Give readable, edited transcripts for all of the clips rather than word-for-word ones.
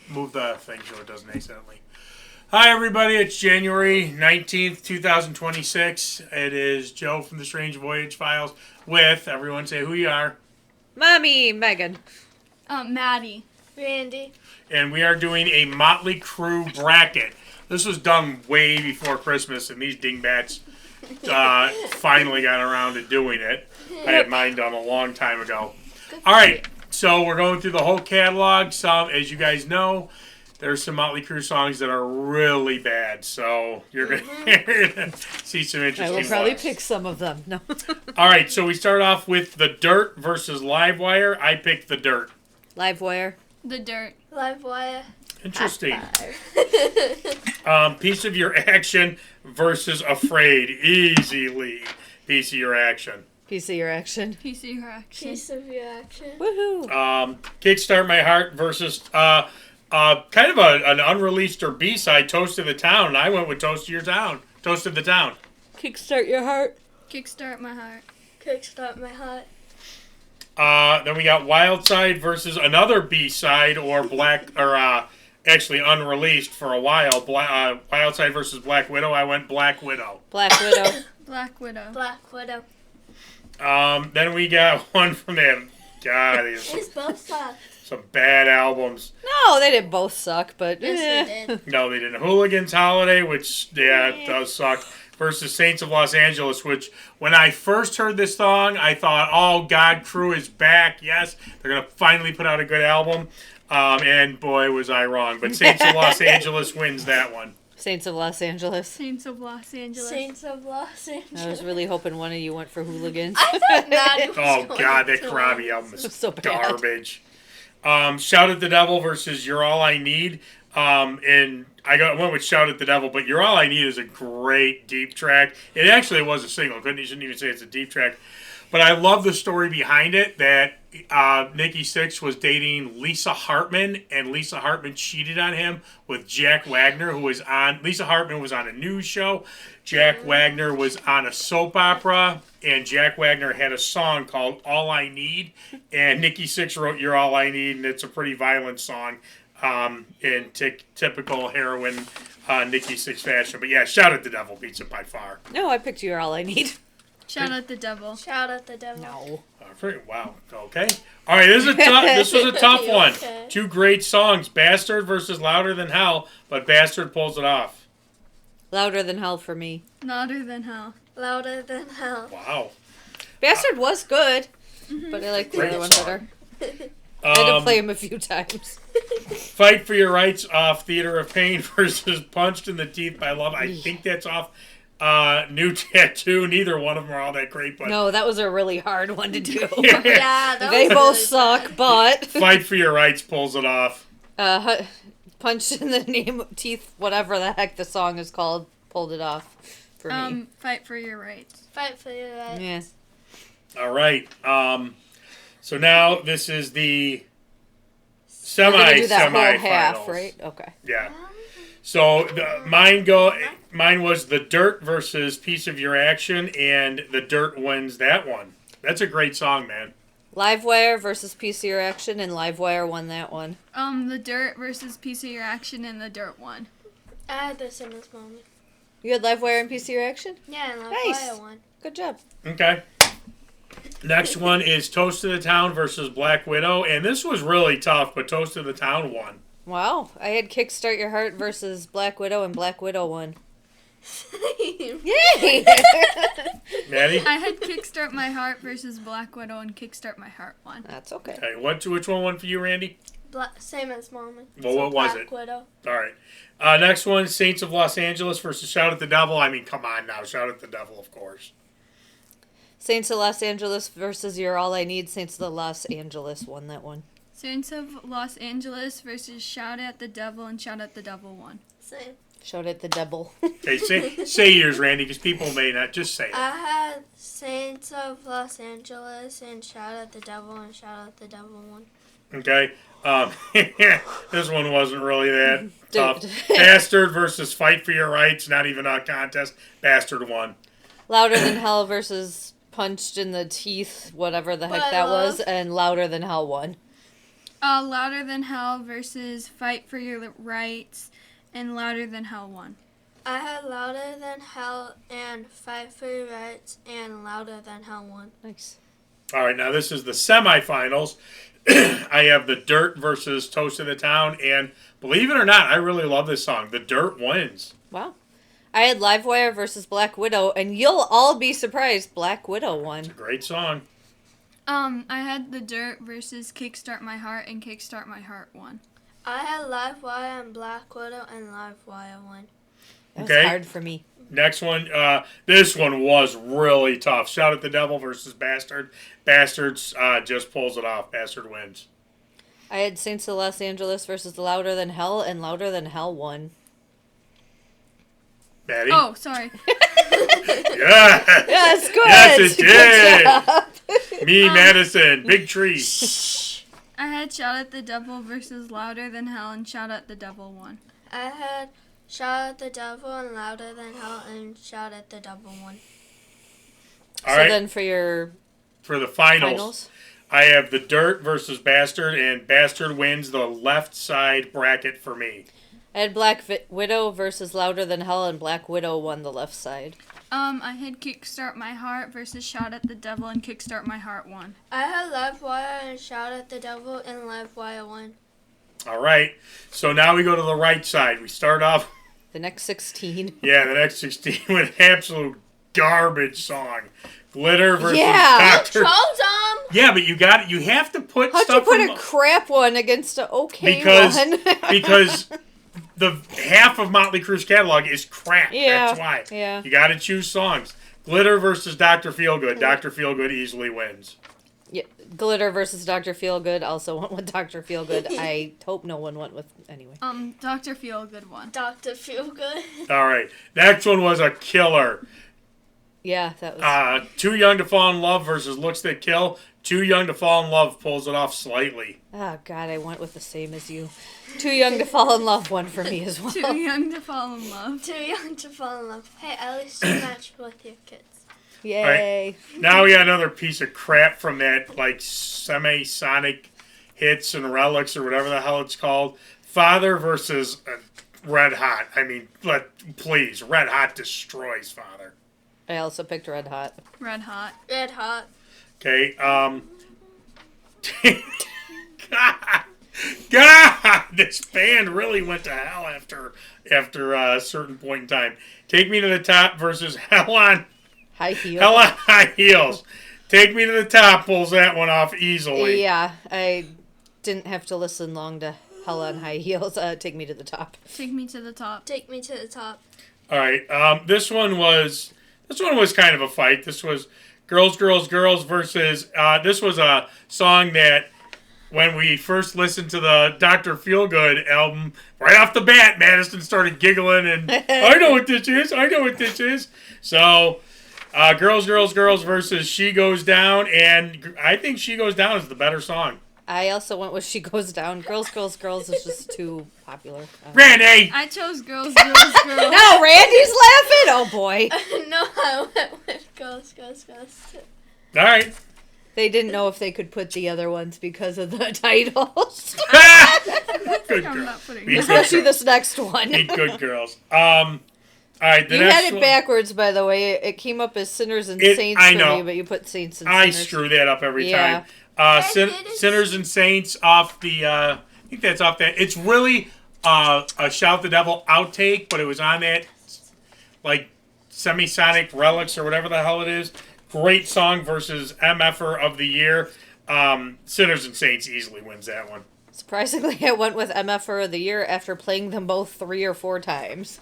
move the thing so it doesn't accidentally. Hi, everybody. It's January 19th, 2026. It is Joe from the Strange Voyage Files with, everyone say who you are. Mommy, Megan. Maddie. Randy. And we are doing a Motley Crue bracket. This was done way before Christmas, and these dingbats finally got around to doing it. I had mine done a long time ago. All right, so we're going through the whole catalog. Some, as you guys know, there's some Motley Crue songs that are really bad, so you're going to see some interesting I will probably ones. pick some of them. No. All right, so we start off with The Dirt versus Livewire. I picked The Dirt. Livewire. The Dirt. Livewire. Interesting. Piece of Your Action versus Afraid. Easily Piece of Your Action. Piece of Your Action. Piece of Your Action. Piece of Your Action. Woohoo. Kickstart My Heart versus kind of an unreleased or B-side, Toast of the Town. I went with Toast of Your Town. Toast of the Town. Kickstart Your Heart. Kickstart My Heart. Kickstart My Heart. Then we got Wild Side versus another B-side or actually unreleased for a while. Wild Side versus Black Widow. I went Black Widow. Black Widow. Black Widow. Black Widow. Then we got one from them. God, It's both sides. some bad albums. No, they didn't both suck, but Yes, they did. No, they didn't. Hooligans Holiday, which, it does suck, versus Saints of Los Angeles, which, when I first heard this song, I thought, oh, God, Crue is back. Yes, they're going to finally put out a good album. And, boy, was I wrong. But Saints of Los Angeles wins that one. Saints of Los Angeles. Saints of Los Angeles. Saints of Los Angeles. I was really hoping one of you went for Hooligans. I thought Maddie was Oh, going God, that to Karabi album is So bad. garbage. Shout at the Devil versus You're All I Need. And I went with Shout at the Devil, but You're All I Need is a great deep track. It actually was a single. You shouldn't even say it's a deep track. But I love the story behind it, that Nikki Sixx was dating Lisa Hartman, and Lisa Hartman cheated on him with Jack Wagner, who was on... Lisa Hartman was on a news show. Jack Wagner was on a soap opera, and Jack Wagner had a song called All I Need, and Nikki Sixx wrote You're All I Need, and it's a pretty violent song in typical heroin Nikki Sixx fashion. But yeah, Shout at the Devil beats it by far. No, I picked You're All I Need. Shout at the Devil. Shout at the Devil. No. Wow. Okay. All right. This was a tough one. Okay. Two great songs: Bastard versus Louder Than Hell, but Bastard pulls it off. Louder Than Hell for me. Louder Than Hell. Louder Than Hell. Wow. Bastard was good, but I like the Great other one song. better. I had to play him a few times. Fight for Your Rights off Theater of Pain versus Punched in the Teeth by Love. I think that's off New Tattoo. Neither one of them are all that great, but No, that was a really hard one to do. Yeah, that They was both really suck, bad. but Fight for Your Rights pulls it off. Punched in the name of teeth, whatever the heck the song is called, pulled it off for me. Fight for Your Rights. Fight for Your Rights. Yeah. All right. So now this is the We're gonna do that whole semi-finals. half, right? Okay. Yeah. So mine was The Dirt versus Piece of Your Action, and The Dirt wins that one. That's a great song, man. Livewire versus Piece of Your Action, and Livewire won that one. The Dirt versus Piece of Your Action, and The Dirt won. I had this in this moment. You had Livewire and Piece of Your Action? Yeah, and Nice. Livewire won. Good job. Okay. Next one is Toast of the Town versus Black Widow, and this was really tough, but Toast of the Town won. Wow. I had Kickstart Your Heart versus Black Widow, and Black Widow won. Yay! Maddie? I had Kickstart My Heart versus Black Widow, and Kickstart My Heart won. That's okay. Okay, which one won for you, Randy? Same as Mommy. Well, what was Black it? Widow. All right. Next one, Saints of Los Angeles versus Shout at the Devil. I mean, come on now. Shout at the Devil, of course. Saints of Los Angeles versus You're All I Need. Saints of the Los Angeles won that one. Saints of Los Angeles versus Shout at the Devil, and Shout at the Devil won. Same. Shout at the devil. Okay, say yours, Randy, because people may not. Just say it. I had Saints of Los Angeles and Shout at the Devil, and Shout at the Devil won. Okay. This one wasn't really that tough. Dude. Bastard versus Fight for Your Rights. Not even a contest. Bastard won. Louder Than Hell versus Punched in the Teeth, whatever the heck By that Love. was, and Louder Than Hell won. Louder Than Hell versus Fight for Your Rights, and Louder Than Hell won. I had Louder Than Hell and Fight for Your Rights and Louder Than Hell won. Nice. All right, now this is the semifinals. I have The Dirt versus Toast of the Town, and believe it or not, I really love this song. The Dirt wins. Wow. I had Livewire versus Black Widow, and you'll all be surprised. Black Widow won. Great song. I had The Dirt versus Kickstart My Heart, and Kickstart My Heart won. I had Livewire and Black Widow and Livewire won. That was Okay. hard for me. Next one, this one was really tough. Shout at the Devil versus Bastard. Bastards just pulls it off. Bastard wins. I had Saints of Los Angeles versus Louder Than Hell, and Louder Than Hell won. Maddie? Oh, sorry. Yeah. Yes, good. Yes, it Good job. did. Me, Madison, Big Tree. I had Shout at the Devil versus Louder Than Hell, and Shout at the Devil won. I had Shout at the Devil and Louder Than Hell and Shout at the Devil won. All So right, then for your for the finals, finals, I have The Dirt versus Bastard, and Bastard wins the left side bracket for me. I had Black Widow versus Louder Than Hell, and Black Widow won the left side. I had Kickstart My Heart versus Shout at the Devil, and Kickstart My Heart won. I had Livewire and Shout at the Devil and Livewire won. All right, so now we go to the right side. We start off, The next 16. the next 16 with an absolute garbage song. Glitter versus Yeah. Doctor. Tom! Yeah, but you have to put How'd you stuff put from, a crap one against an okay because one? because the half of Motley Crue's catalog is crap. Yeah, That's why. yeah. You got to choose songs. Glitter versus Dr. Feelgood. Dr. Feelgood easily wins. Yeah, Glitter versus Dr. Feelgood also went with Dr. Feelgood. I hope no one went with anyway. Dr. Feelgood won. Dr. Feelgood. All right. Next one was a killer. Yeah, that was. Too Young to Fall in Love versus Looks That Kill. Too Young to Fall in Love pulls it off slightly. Oh God, I went with the same as you. Too Young to Fall in Love one for me as well. Too Young to Fall in Love. Too young to fall in love. Hey, at least you match with your kids. Yay! Now we got another piece of crap from that, like, semi-sonic hits and relics or whatever the hell it's called. Father versus Red Hot. I mean, please, Red Hot destroys Father. I also picked Red Hot. Red Hot. Red Hot. Okay, God, this band really went to hell after a certain point in time. Take Me to the Top versus Hell on High Heel. High Heels. Take Me to the Top pulls that one off easily. Yeah, I didn't have to listen long to Hell on High Heels. Take Me to the Top. Take Me to the Top. Take me to the top. All right, this one was kind of a fight. This was Girls, Girls, Girls versus. This was a song that when we first listened to the Dr. Feelgood album, right off the bat, Madison started giggling and I know what this is. I know what this is. So. Girls, Girls, Girls versus She Goes Down, and I think She Goes Down is the better song. I also went with She Goes Down. Girls, Girls, Girls is just too popular. Randy! I chose Girls, Girls, Girls. No, Randy's laughing. Oh boy, No, I went with Girls, Girls, Girls. All right. they didn't know if they could put the other ones because of the titles. Good I'm girl. not putting Be it. Especially good this next one. Be good girls. All right, the You next had it one, backwards, by the way. It came up as Sinners and It- Saints I for know. me, but you put Saints and I Sinners. screw that up every Yeah. time. I did it. Sinners and Saints off the. I think that's off that. It's really a Shout the Devil outtake, but it was on that like Semisonic Relics or whatever the hell it is. Great song versus MFer of the Year. Sinners and Saints easily wins that one. Surprisingly, I went with MFer of the Year after playing them both 3 or 4 times.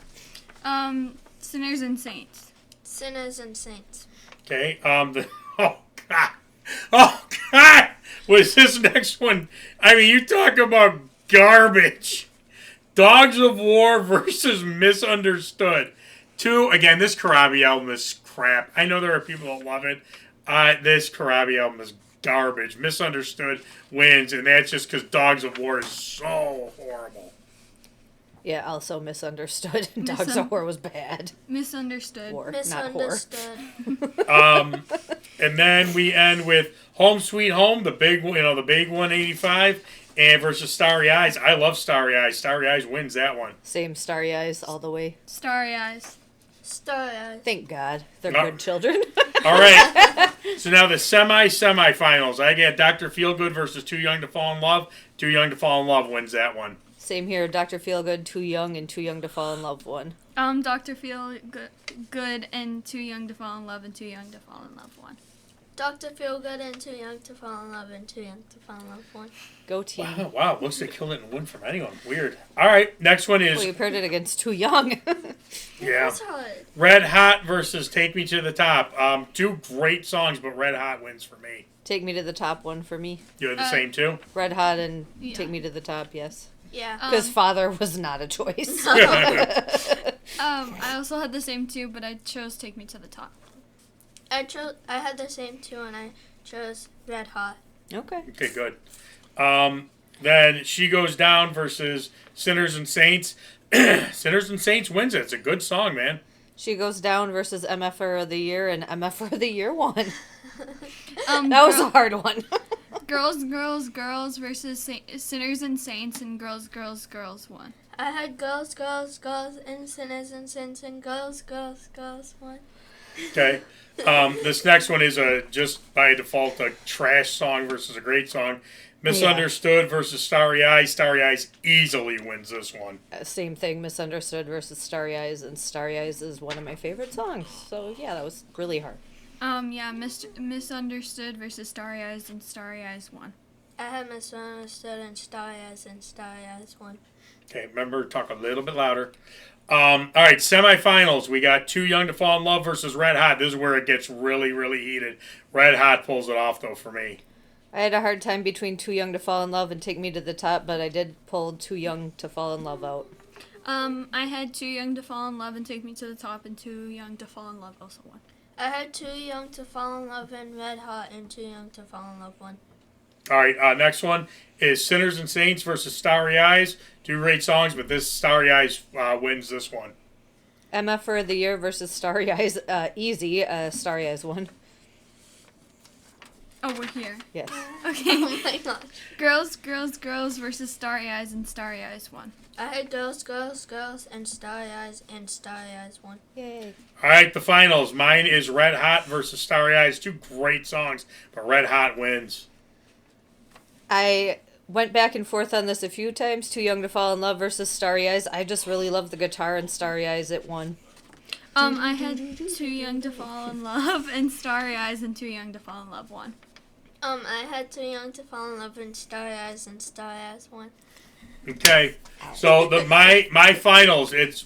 Sinners and Saints. Sinners and Saints. Okay. Oh God! Was this next one? I mean, you talk about garbage. Dogs of War versus Misunderstood. Again, this Karabi album is crap. I know there are people that love it. This Karabi album is garbage. Misunderstood wins, and that's just because Dogs of War is so horrible. Yeah, also Misunderstood. Dogs of War was bad. Misunderstood. War, not whore. Misunderstood. And then we end with Home Sweet Home, the big 185, And versus Starry Eyes. I love Starry Eyes. Starry Eyes wins that one. Same Starry Eyes all the way. Starry Eyes. Starry Eyes. Thank God. They're No. good children. All right. So now the semifinals. I got Dr. Feelgood versus Too Young to Fall in Love. Too Young to Fall in Love wins that one. Same here. Dr. Feelgood, Too Young, and Too Young to Fall in Love won. Dr. Feel Good and Too Young to Fall in Love and Too Young to Fall in Love one. Dr. Feelgood and Too Young to Fall in Love and Too Young to Fall in Love one. Go team. Wow. Looks like Kill didn't win from anyone. Weird. All right. Next one is Well, you paired it against Too Young. yeah. That's hard. Red Hot versus Take Me to the Top. Two great songs, but Red Hot wins for me. Take Me to the Top one for me. You have the same too? Red Hot and Yeah. Take Me to the Top, yes. Yeah. Because Father was not a choice. I also had the same two, but I chose Take Me to the Top. I had the same two, and I chose Red Hot. Okay. Okay, good. Then She Goes Down versus Sinners and Saints. Sinners and Saints wins it. It's a good song, man. She Goes Down versus MFR of the Year, and MFR of the Year won. That was a hard one. Girls, Girls, Girls versus Sinners and Saints, and Girls, Girls, Girls one. I had Girls, Girls, Girls, and Sinners and Saints, and Girls, Girls, Girls one. Okay. This next one is just by default a trash song versus a great song. Misunderstood versus Starry Eyes. Starry Eyes easily wins this one. Same thing, Misunderstood versus Starry Eyes, and Starry Eyes is one of my favorite songs. So, yeah, that was really hard. Misunderstood versus Starry Eyes, and Starry Eyes one. I had Misunderstood and Starry Eyes one. Okay, remember, talk a little bit louder. All right, semifinals. We got Too Young to Fall in Love versus Red Hot. This is where it gets really, really heated. Red Hot pulls it off, though, for me. I had a hard time between Too Young to Fall in Love and Take Me to the Top, but I did pull Too Young to Fall in Love out. I had Too Young to Fall in Love and Take Me to the Top, and Too Young to Fall in Love also one. I had Too Young to Fall in Love and Red Hot, and Too Young to Fall in Love one. All right, next one is Sinners and Saints versus Starry Eyes. Two great songs, but this Starry Eyes wins this one. MFR of the Year versus Starry Eyes, easy. Starry Eyes won. Oh, we're here. Yes. Okay. Oh my gosh. Girls, Girls, Girls versus Starry Eyes, and Starry Eyes one. I had Girls, Girls, Girls, and Starry Eyes one. Yay. All right, the finals. Mine is Red Hot versus Starry Eyes. Two great songs, but Red Hot wins. I went back and forth on this a few times. Too Young to Fall in Love versus Starry Eyes. I just really love the guitar in Starry Eyes. It won. I had Too Young to Fall in Love and Starry Eyes, and Too Young to Fall in Love one. I had Too Young to Fall in Love and Starry Eyes one. Okay, so my finals. It's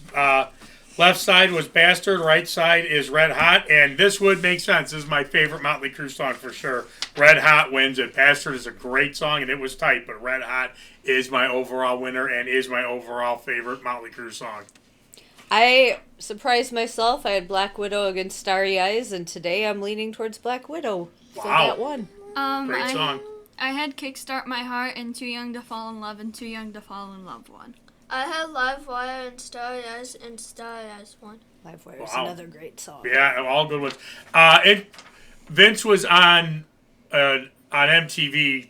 left side was Bastard, right side is Red Hot, and this would make sense. This is my favorite Motley Crue song for sure. Red Hot wins it. Bastard is a great song, and it was tight, but Red Hot is my overall winner and is my overall favorite Motley Crue song. I surprised myself. I had Black Widow against Starry Eyes, and today I'm leaning towards Black Widow. So Wow. that won. Great song. I had Kickstart My Heart and Too Young to Fall in Love and Too Young to Fall in Love one. I had Live Wire and Starry Eyes one. Livewire is Wow. another great song. Yeah, all good ones. Vince was on MTV,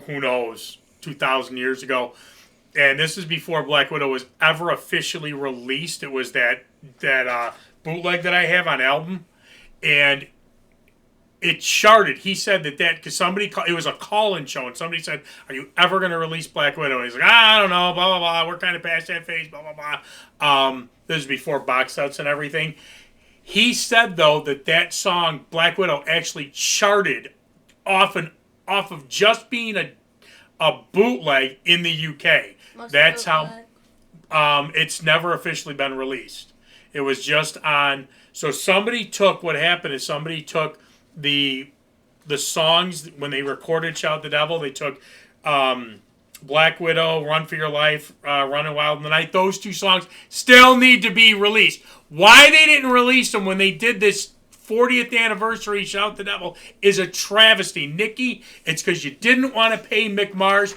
who knows, 2,000 years ago. And this is before Black Widow was ever officially released. It was that bootleg that I have on album. And it charted. He said that because somebody it was a call-in show, and somebody said, "Are you ever going to release Black Widow?" And he's like, "I don't know, blah blah blah. We're kind of past that phase, blah blah blah." This is before box sets and everything. He said though that song Black Widow actually charted off of just being a bootleg in the UK. That's how it's never officially been released. It was just on. So somebody took what happened is somebody took the songs when they recorded Shout the Devil. They took Black Widow, Run for Your Life, Running Wild in the Night. Those two songs still need to be released. Why they didn't release them when they did this 40th anniversary Shout the Devil is a travesty. Nikki, it's because you didn't want to pay Mick Mars.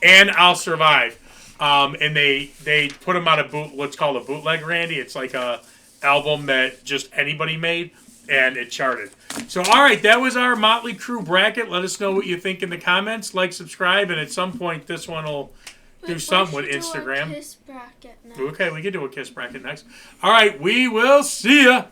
And I'll Survive. And they put them on what's called a bootleg, Randy. It's like a album that just anybody made. and it charted. So, all right, that was our Motley Crue bracket. Let us know what you think in the comments. Like, subscribe, and at some point, this one will do something with Instagram. Kiss bracket next. Okay, we can do a Kiss bracket next. All right, we will see ya.